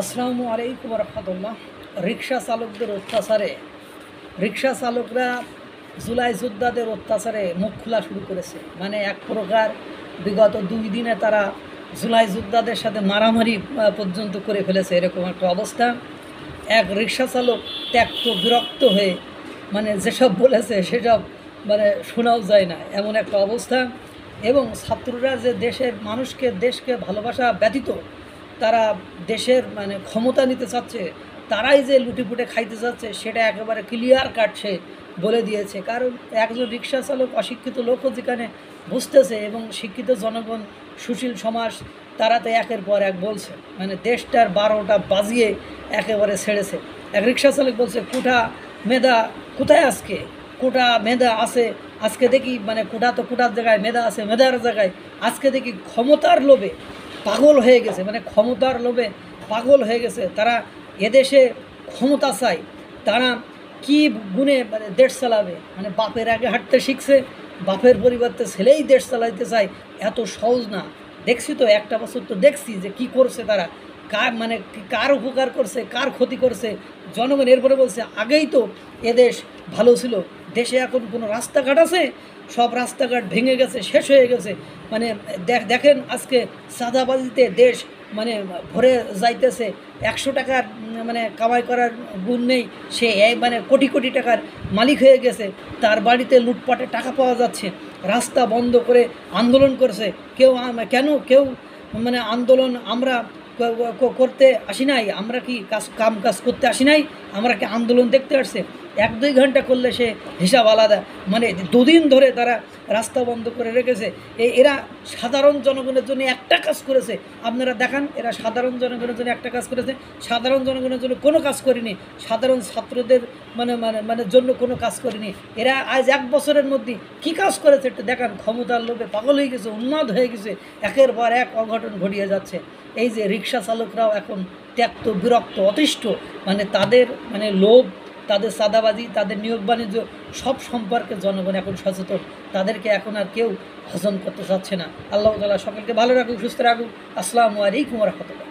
আসসালামু আলাইকুম রহমতুল্লাহ। রিক্সা চালকদের অত্যাচারে রিক্সা চালকরা জুলাই যোদ্ধাদের অত্যাচারে মুখ খোলা শুরু করেছে। মানে এক প্রকার বিগত 2 দিনে তারা জুলাই যোদ্ধাদের সাথে মারামারি পর্যন্ত করে ফেলেছে, এরকম একটা অবস্থা। এক রিক্সা চালক ত্যক্ত বিরক্ত হয়ে মানে যেসব বলেছে সেসব মানে শোনাও যায় না, এমন একটা অবস্থা। এবং ছাত্ররা যে দেশের মানুষকে দেশকে ভালোবাসা ব্যতীত তারা দেশের মানে ক্ষমতা নিতে চাচ্ছে, তারাই যে লুটিপুটে খাইতে চাচ্ছে সেটা একেবারে ক্লিয়ার কাট সে বলে দিয়েছে। কারণ একজন রিক্সা চালক অশিক্ষিত লোকও যেখানে বুঝতেছে এবং শিক্ষিত জনগণ সুশীল সমাজ তারা তো একের পর এক বলছে, মানে দেশটার 12টা বাজিয়ে একেবারে ছেড়েছে। এক রিক্সা চালক বলছে কোটা মেধা কোথায়, আজকে কোটা মেধা আছে, আজকে দেখি মানে কোটা তো কোটার জায়গায়, মেধা আছে মেধার জায়গায়, আজকে দেখি ক্ষমতার লোভে পাগল হয়ে গেছে, মানে ক্ষমতার লোভে পাগল হয়ে গেছে তারা। এদেশে ক্ষমতা চায়, তারা কি গুণে মানে দেশ চালাবে, মানে বাপের আগে হাঁটতে শিখছে, বাপের পরিবর্তে ছেলেই দেশ চালাইতে চায়। এত সহজ না। দেখছি তো একটা বছর তো দেখছি যে কি করছে তারা, কার মানে কার উপকার করছে কার ক্ষতি করছে জনগণ। এরপরে বলছে আগেই তো এদেশ ভালো ছিল, দেশে এখন কোনো রাস্তাঘাট আছে, সব রাস্তাঘাট ভেঙে গেছে, শেষ হয়ে গেছে। মানে দেখেন আজকে চাঁদাবাজিতে দেশ মানে ভরে যাইতেছে। 100 টাকার মানে কামাই করার গুণ নেই, সে মানে কোটি কোটি টাকার মালিক হয়ে গেছে। তার বাড়িতে লুটপাটে টাকা পাওয়া যাচ্ছে। রাস্তা বন্ধ করে আন্দোলন করছে কেউ, কেন কেউ মানে আন্দোলন আমরা করতে আসি নাই, আমরা কি কাজ করতে আসি নাই, আমরা কি আন্দোলন দেখতে আসছে? 1-2 ঘন্টা করলে সে হিসাব আলাদা। মানে 2 দিন ধরে তারা রাস্তা বন্ধ করে রেখেছে। এরা সাধারণ জনগণের জন্য একটা কাজ করেছে, আপনারা দেখান। এরা সাধারণ জনগণের জন্য একটা কাজ করেছে, সাধারণ জনগণের জন্য কোনো কাজ করেনি, সাধারণ ছাত্রদের মানে মানে মানে জন্য কোনো কাজ করেনি। এরা আজ 1 বছরের মধ্যে কি কাজ করেছে একটু দেখান। ক্ষমতার লোভে পাগল হয়ে গেছে, উন্মাদ হয়ে গেছে, একের পর এক অঘটন ঘটিয়ে যাচ্ছে। এই যে রিক্সা চালকরাও এখন ত্যক্ত বিরক্ত অতিষ্ঠ, মানে তাদের মানে লোভ, তাদের চাঁদাবাজি, তাদের নিয়োগ বাণিজ্য সব সম্পর্কে জনগণ এখন সচেতন। তাদেরকে এখন আর কেউ হজম করতে চাচ্ছে না। আল্লাহ তাআলা সকলকে ভালো রাখুক, সুস্থ রাখুক। আসসালামু আলাইকুম ওয়া রাহমাতুল্লাহ।